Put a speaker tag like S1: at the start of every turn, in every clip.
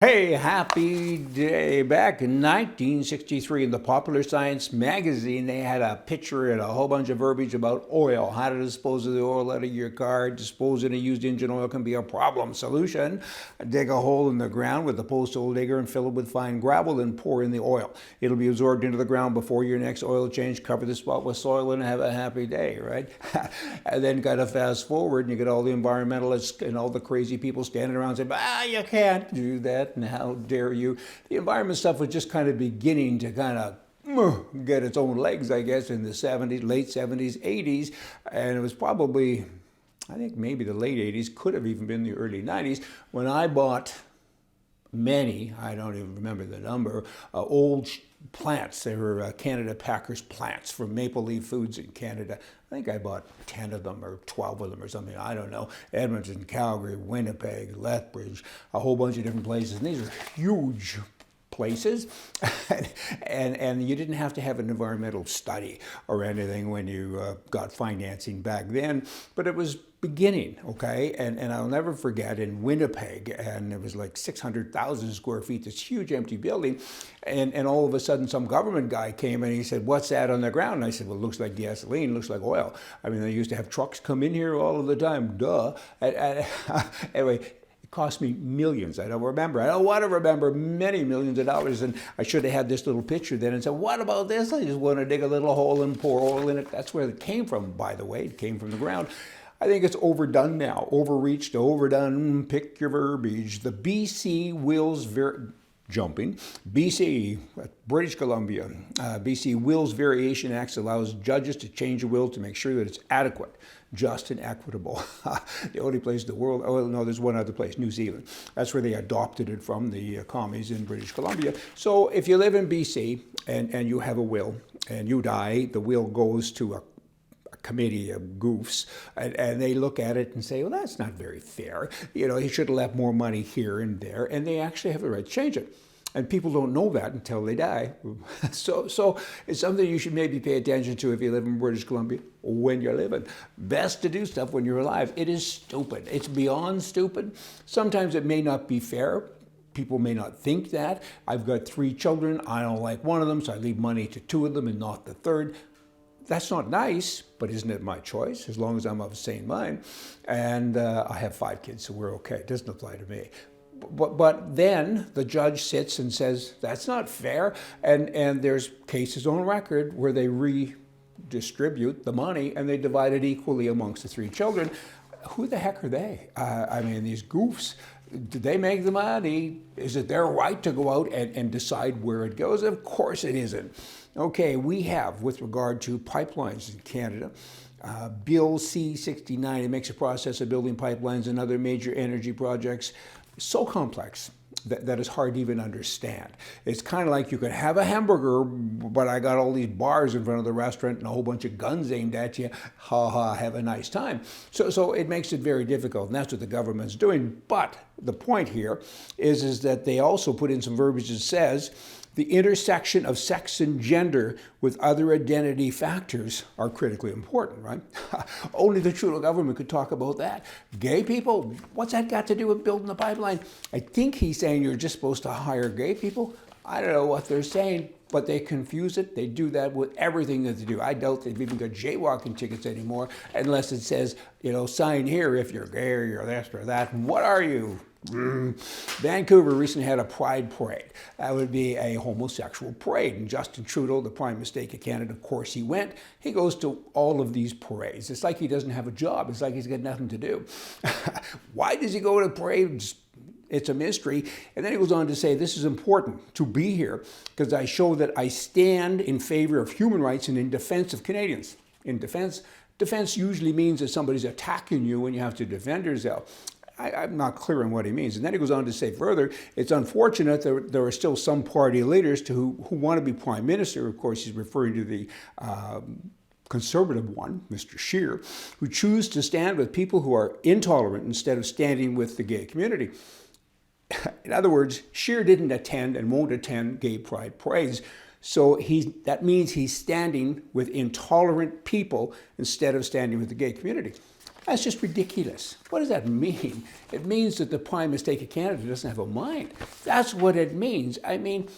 S1: Hey, happy day. Back in 1963 in the Popular Science magazine, they had a picture and a whole bunch of verbiage about oil, how to dispose of the oil out of your car. Disposing of used engine oil can be a problem. Solution: dig a hole in the ground with a post hole digger and fill it with fine gravel and pour in the oil. It'll be absorbed into the ground before your next oil change. Cover the spot with soil and have a happy day, right? And then kind of fast forward and you get all the environmentalists and all the crazy people standing around saying, you can't do that. And how dare you? The environment stuff was just kind of beginning to kind of get its own legs, I guess, in the 70s, late 70s, 80s. And it was probably, I think maybe the late 80s, could have even been the early 90s, when I bought many, I don't even remember the number, old plants. They were Canada Packers plants from Maple Leaf Foods in Canada. I think I bought 10 of them or 12 of them or something. I don't know. Edmonton, Calgary, Winnipeg, Lethbridge, a whole bunch of different places. And these are huge places, and you didn't have to have an environmental study or anything when you got financing back then, but it was beginning, okay? And I'll never forget in Winnipeg, and it was like 600,000 square feet, this huge empty building, and all of a sudden some government guy came and he said, "What's that on the ground?" And I said, "Well, it looks like gasoline, looks like oil." I mean, they used to have trucks come in here all of the time, duh. Anyway, cost me millions. I don't remember. I don't want to remember many millions of dollars. And I should have had this little picture then and said, "What about this? I just want to dig a little hole and pour oil in it." That's where it came from, by the way. It came from the ground. I think it's overdone now. Overreached, overdone. Pick your verbiage. The BC Wills jumping. BC, British Columbia, BC Wills Variation Act allows judges to change a will to make sure that it's adequate, just, and equitable. The only place in the world, oh no, there's one other place, New Zealand. That's where they adopted it from, the commies in British Columbia. So if you live in BC and you have a will and you die, the will goes to a committee of goofs, and they look at it and say, "Well, that's not very fair. You know, he should have left more money here and there," and they actually have the right to change it. And people don't know that until they die. So it's something you should maybe pay attention to if you live in British Columbia when you're living. Best to do stuff when you're alive. It is stupid. It's beyond stupid. Sometimes it may not be fair. People may not think that. I've got 3 children. I don't like one of them, so I leave money to 2 of them and not the third. That's not nice, but isn't it my choice, as long as I'm of sane mind? And I have 5 kids, so we're okay. It doesn't apply to me. But then the judge sits and says, "That's not fair." And there's cases on record where they redistribute the money and they divide it equally amongst the 3 children. Who the heck are they? I mean, these goofs. Did they make the money? Is it their right to go out and decide where it goes? Of course it isn't. Okay, we have, with regard to pipelines in Canada, Bill C-69. It makes the process of building pipelines and other major energy projects so complex that it's hard to even understand. It's kind of like you could have a hamburger, but I got all these bars in front of the restaurant and a whole bunch of guns aimed at you. Ha ha, have a nice time. So it makes it very difficult, and that's what the government's doing. But the point here is that they also put in some verbiage that says the intersection of sex and gender with other identity factors are critically important, right? Only the Trudeau government could talk about that. Gay people, what's that got to do with building the pipeline? I think he's saying you're just supposed to hire gay people. I don't know what they're saying, but they confuse it. They do that with everything that they do. I doubt they've even got jaywalking tickets anymore, unless it says, sign here if you're gay or you're this or that. What are you? Vancouver recently had a pride parade. That would be a homosexual parade. And Justin Trudeau, the Prime Minister of Canada, of course he went. He goes to all of these parades. It's like he doesn't have a job. It's like he's got nothing to do. Why does he go to parades? It's a mystery. And then he goes on to say, "This is important to be here because I show that I stand in favor of human rights and in defense of Canadians." In defense usually means that somebody's attacking you and you have to defend yourself. I'm not clear on what he means. And then he goes on to say further, it's unfortunate that there are still some party leaders who want to be prime minister. Of course, he's referring to the conservative one, Mr. Scheer, who choose to stand with people who are intolerant instead of standing with the gay community. In other words, Scheer didn't attend and won't attend gay pride parades. So that means he's standing with intolerant people instead of standing with the gay community. That's just ridiculous. What does that mean? It means that the Prime Minister of Canada doesn't have a mind. That's what it means. I mean,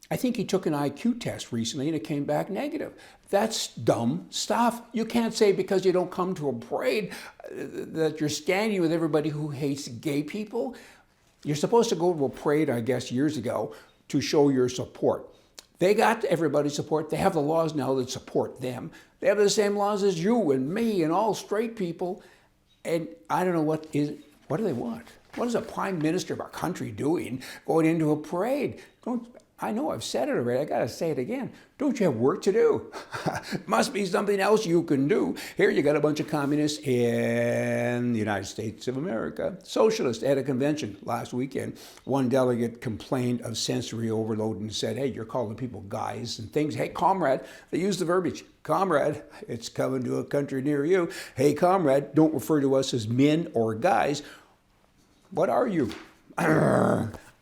S1: I think he took an IQ test recently and it came back negative. That's dumb stuff. You can't say because you don't come to a parade that you're standing with everybody who hates gay people. You're supposed to go to a parade, I guess, years ago to show your support. They got everybody's support. They have the laws now that support them. They have the same laws as you and me and all straight people. And I don't know what do they want? What is a prime minister of our country doing going into a parade? I know I've said it already. I got to say it again. Don't you have work to do? Must be something else you can do. Here you got a bunch of communists in the United States of America, socialists at a convention last weekend. One delegate complained of sensory overload and said, hey, you're calling people guys and things. Hey, comrade, they used the verbiage. Comrade, it's coming to a country near you. Hey, comrade, don't refer to us as men or guys. What are you?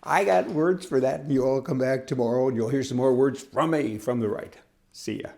S1: I got words for that. You all come back tomorrow and you'll hear some more words from me from the right. See ya.